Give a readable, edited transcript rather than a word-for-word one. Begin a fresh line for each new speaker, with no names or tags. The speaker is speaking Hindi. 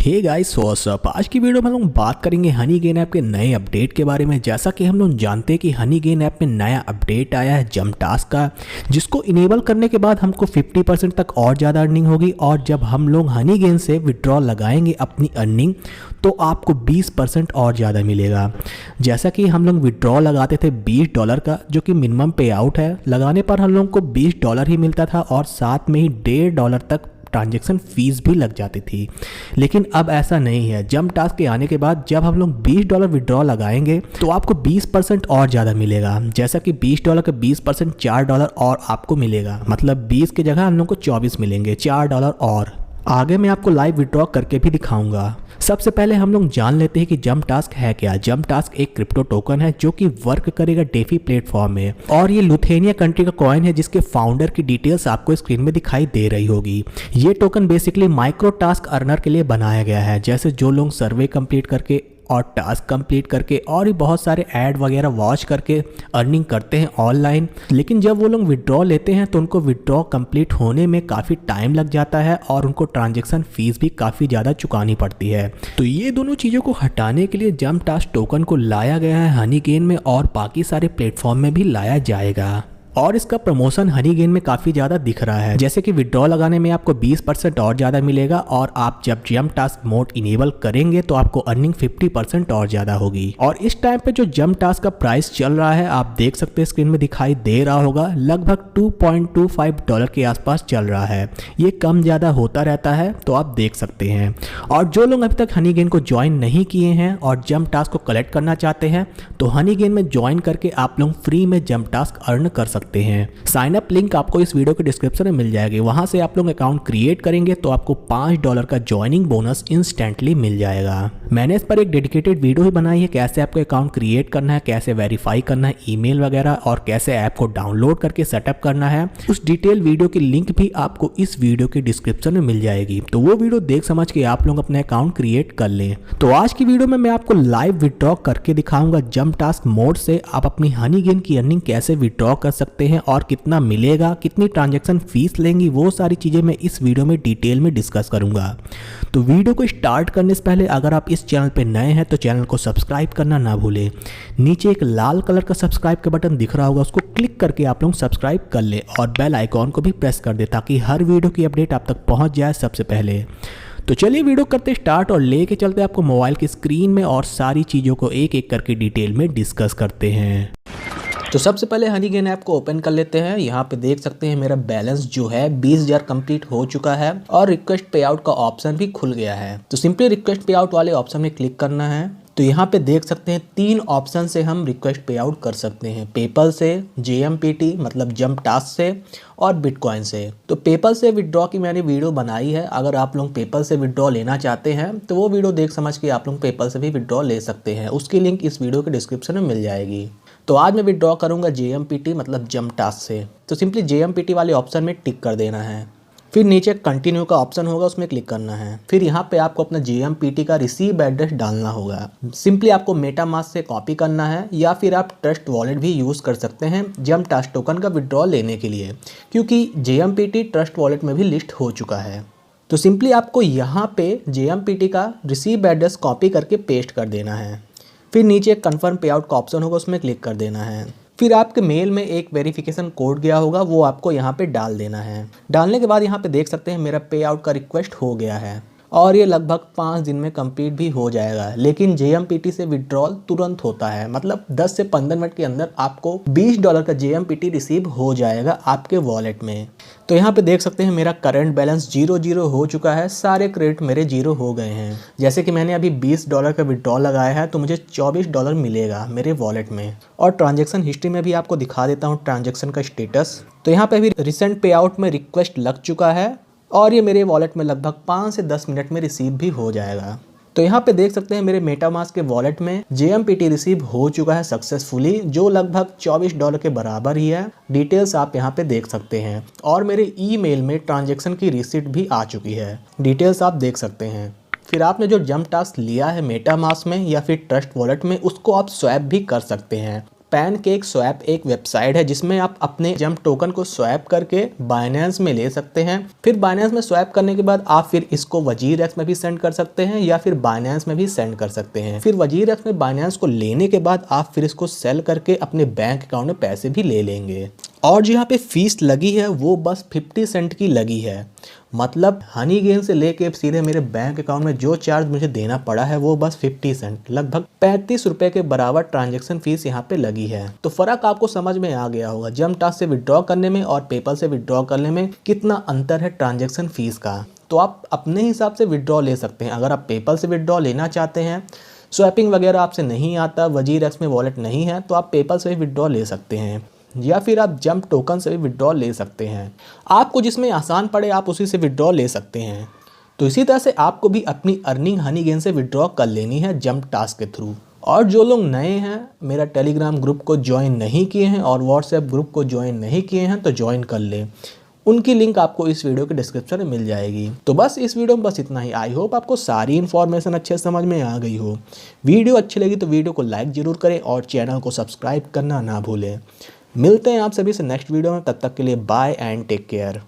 Hey guys what's up. आज की वीडियो में हम लोग बात करेंगे हनीगेन ऐप के नए अपडेट के बारे में। जैसा कि हम लोग जानते हैं कि हनीगेन ऐप में नया अपडेट आया है जंप टास्क का, जिसको इनेबल करने के बाद हमको 50% तक और ज़्यादा अर्निंग होगी। और जब हम लोग हनीगेन से विड्रॉ लगाएंगे अपनी अर्निंग तो आपको 20% और ज़्यादा मिलेगा। जैसा कि हम लोग विड्रॉ लगाते थे $20 का, जो कि मिनिमम पे आउट है, लगाने पर हम लोग को $20 ही मिलता था और साथ में ही $1.5 तक ट्रांजैक्शन फीस भी लग जाती थी। लेकिन अब ऐसा नहीं है। जंप टास्क के आने के बाद जब हम लोग $20 विड्रॉ लगाएंगे तो आपको 20% और ज़्यादा मिलेगा। जैसा कि $20 का 20% $4 और आपको मिलेगा, मतलब 20 की जगह हम लोग को 24 मिलेंगे, $4 और। आगे मैं आपको लाइव विड्रॉ करके भी दिखाऊंगा। सबसे पहले हम लोग जान लेते हैं कि जंप टास्क है क्या। जंप टास्क एक क्रिप्टो टोकन है जो कि वर्क करेगा डेफी प्लेटफॉर्म में, और ये लुथेनिया कंट्री का कॉइन है जिसके फाउंडर की डिटेल्स आपको स्क्रीन में दिखाई दे रही होगी। ये token basically micro task earner के लिए बनाया गया है, जैसे जो लोग सर्वे कंप्लीट करके और टास्क कंप्लीट करके और भी बहुत सारे ऐड वगैरह वॉच करके अर्निंग करते हैं ऑनलाइन। लेकिन जब वो लोग विड्रॉ लेते हैं तो उनको विड्रॉ कंप्लीट होने में काफ़ी टाइम लग जाता है और उनको ट्रांजैक्शन फीस भी काफ़ी ज़्यादा चुकानी पड़ती है। तो ये दोनों चीज़ों को हटाने के लिए जंप टास्क टोकन को लाया गया है हनीगेन में, और बाकी सारे प्लेटफॉर्म में भी लाया जाएगा। और इसका प्रमोशन हनीगेन में काफ़ी ज़्यादा दिख रहा है। जैसे कि विड्रॉ लगाने में आपको 20% और ज़्यादा मिलेगा, और आप जब जंप टास्क मोड इनेबल करेंगे तो आपको अर्निंग 50% और ज़्यादा होगी। और इस टाइम पे जो जंप टास्क का प्राइस चल रहा है आप देख सकते हैं, स्क्रीन में दिखाई दे रहा होगा, लगभग $2.25 के आसपास चल रहा है। ये कम ज़्यादा होता रहता है, तो आप देख सकते हैं। और जो लोग अभी तक हनीगेन को ज्वाइन नहीं किए हैं और जंप टास्क को कलेक्ट करना चाहते हैं तो हनीगेन में ज्वाइन करके आप लोग फ्री में जंप टास्क अर्न कर सकते हैं। साइन अप लिंक आपको इस वीडियो के डिस्क्रिप्शन में मिल जाएगी। वहां से आप लोग अकाउंट क्रिएट करेंगे तो आपको $5 का ज्वाइनिंग बोनस इंस्टेंटली मिल जाएगा। मैंने इस पर एक डेडिकेटेड वीडियो ही बनाई है, कैसे आपको अकाउंट क्रिएट करना है, कैसे वेरीफाई करना है ईमेल वगैरह, और कैसे ऐप को डाउनलोड करके सेटअप करना है। उस डिटेल वीडियो की लिंक भी आपको इस वीडियो के डिस्क्रिप्शन में मिल जाएगी, तो वो वीडियो देख समझ के आप लोग अपने अकाउंट क्रिएट कर लें। तो आज की वीडियो में मैं आपको लाइव विड्रॉ करके दिखाऊंगा जंप टास्क मोड से आप अपनी हनीगेन की अर्निंग कैसे विड्रॉ कर सकते हैं और कितना मिलेगा, कितनी ट्रांजैक्शन फीस लेंगी, वो सारी चीज़ें मैं इस वीडियो में डिटेल में डिस्कस करूंगा। तो वीडियो को स्टार्ट करने से पहले अगर आप इस चैनल पे नए हैं तो चैनल को सब्सक्राइब करना ना भूलें। नीचे एक लाल कलर का सब्सक्राइब का बटन दिख रहा होगा, उसको क्लिक करके आप लोग सब्सक्राइब कर ले और बेल आइकॉन को भी प्रेस कर दे ताकि हर वीडियो की अपडेट आप तक पहुँच जाए सबसे पहले। तो चलिए वीडियो करते स्टार्ट और लेके चलते आपको मोबाइल की स्क्रीन में और सारी चीज़ों को एक एक करके डिटेल में डिस्कस करते हैं। तो सबसे पहले हनीगेन ऐप को ओपन कर लेते हैं। यहाँ पे देख सकते हैं मेरा बैलेंस जो है 20,000 कंप्लीट हो चुका है और रिक्वेस्ट पे आउट का ऑप्शन भी खुल गया है। तो सिंपली रिक्वेस्ट पे आउट वाले ऑप्शन में क्लिक करना है। तो यहाँ पे देख सकते हैं 3 ऑप्शन से हम रिक्वेस्ट पे आउट कर सकते हैं, पेपल से, JMPT मतलब जंप टास्क से, और बिटकॉइन से। तो पेपल से विड्रॉ की मैंने वीडियो बनाई है, अगर आप लोग पेपल से विड्रॉ लेना चाहते हैं तो वो वीडियो देख समझ के आप लोग पेपल से भी विड्रॉ ले सकते हैं। उसकी लिंक इस वीडियो के डिस्क्रिप्शन में मिल जाएगी। तो आज मैं विड्रॉ करूंगा JMPT मतलब जंप टास्क से। तो सिंपली JMPT वाले ऑप्शन में टिक कर देना है। फिर नीचे कंटिन्यू का ऑप्शन होगा, उसमें क्लिक करना है। फिर यहाँ पे आपको अपना JMPT का रिसीव एड्रेस डालना होगा। सिंपली आपको मेटामास्क से कॉपी करना है, या फिर आप ट्रस्ट वॉलेट भी यूज़ कर सकते हैं जंप टास्क टोकन का विड्रॉ लेने के लिए, क्योंकि JMPT ट्रस्ट वॉलेट में भी लिस्ट हो चुका है। तो सिंपली आपको यहाँ पे JMPT का रिसीव एड्रेस कॉपी करके पेस्ट कर देना है। फिर नीचे कंफर्म पे आउट का ऑप्शन होगा, उसमें क्लिक कर देना है। फिर आपके मेल में एक वेरिफिकेशन कोड गया होगा, वो आपको यहाँ पे डाल देना है। डालने के बाद यहाँ पे देख सकते हैं मेरा पे आउट का रिक्वेस्ट हो गया है और ये लगभग 5 दिन में कंप्लीट भी हो जाएगा। लेकिन JMPT से विड्रॉल तुरंत होता है, मतलब 10 से 15 मिनट के अंदर आपको $20 का JMPT रिसीव हो जाएगा आपके वॉलेट में। तो यहाँ पे देख सकते हैं मेरा करंट बैलेंस 0 हो चुका है, सारे क्रेडिट मेरे 0 हो गए हैं। जैसे कि मैंने अभी $20 का विड्रॉल लगाया है तो मुझे $24 मिलेगा मेरे वॉलेट में। और ट्रांजैक्शन हिस्ट्री में भी आपको दिखा देता हूँ ट्रांजैक्शन का स्टेटस। तो यहाँ पे अभी रिसेंट पे आउट में रिक्वेस्ट लग चुका है और ये मेरे वॉलेट में लगभग 5 से 10 मिनट में रिसीव भी हो जाएगा। तो यहाँ पे देख सकते हैं मेरे मेटामास्क के वॉलेट में JMPT रिसीव हो चुका है सक्सेसफुली, जो लगभग $24 के बराबर ही है। डिटेल्स आप यहाँ पे देख सकते हैं, और मेरे ईमेल में ट्रांजैक्शन की रिसीट भी आ चुकी है, डिटेल्स आप देख सकते हैं। फिर आपने जो जंप टास्क लिया है मेटामास्क में या फिर ट्रस्ट वॉलेट में, उसको आप स्वैप भी कर सकते हैं। पैनकेक स्वैप एक वेबसाइट है जिसमें आप अपने जंप टोकन को स्वैप करके बाइनेंस में ले सकते हैं। फिर बाइनेंस में स्वैप करने के बाद आप फिर इसको WazirX में भी सेंड कर सकते हैं या फिर बाइनेंस में भी सेंड कर सकते हैं। फिर WazirX में बाइनेंस को लेने के बाद आप फिर इसको सेल करके अपने बैंक अकाउंट में पैसे भी ले लेंगे। और जो यहाँ पे फीस लगी है वो बस 50 सेंट की लगी है। मतलब हनीगेन से लेके सीधे मेरे बैंक अकाउंट में जो चार्ज मुझे देना पड़ा है वो बस 50 सेंट, लगभग 35 रुपए के बराबर ट्रांजैक्शन फीस यहाँ पे लगी है। तो फर्क आपको समझ में आ गया होगा जंप टास्क से विड्रॉ करने में और पेपल से विड्रॉ करने में कितना अंतर है ट्रांजैक्शन फीस का। तो आप अपने हिसाब से विड्रॉ ले सकते हैं। अगर आप पेपल से विड्रॉ लेना चाहते हैं, स्वैपिंग वगैरह आपसे नहीं आता, WazirX में वॉलेट नहीं है, तो आप पेपल से भी विड्रॉ ले सकते हैं या फिर आप जंप टोकन से भी विड्रॉ ले सकते हैं। आपको जिसमें आसान पड़े आप उसी से विड्रॉ ले सकते हैं। तो इसी तरह से आपको भी अपनी अर्निंग हनीगेन से विड्रॉ कर लेनी है जंप टास्क के थ्रू। और जो लोग नए हैं, मेरा टेलीग्राम ग्रुप को ज्वाइन नहीं किए हैं और व्हाट्सएप ग्रुप को ज्वाइन नहीं किए हैं तो ज्वाइन कर लें। उनकी लिंक आपको इस वीडियो के डिस्क्रिप्शन में मिल जाएगी। तो बस इस वीडियो में बस इतना ही। आई होप आपको सारी इन्फॉर्मेशन अच्छे समझ में आ गई हो। वीडियो अच्छी लगी तो वीडियो को लाइक ज़रूर करें और चैनल को सब्सक्राइब करना ना भूलें। मिलते हैं आप सभी से नेक्स्ट वीडियो में, तब तक के लिए बाय एंड टेक केयर।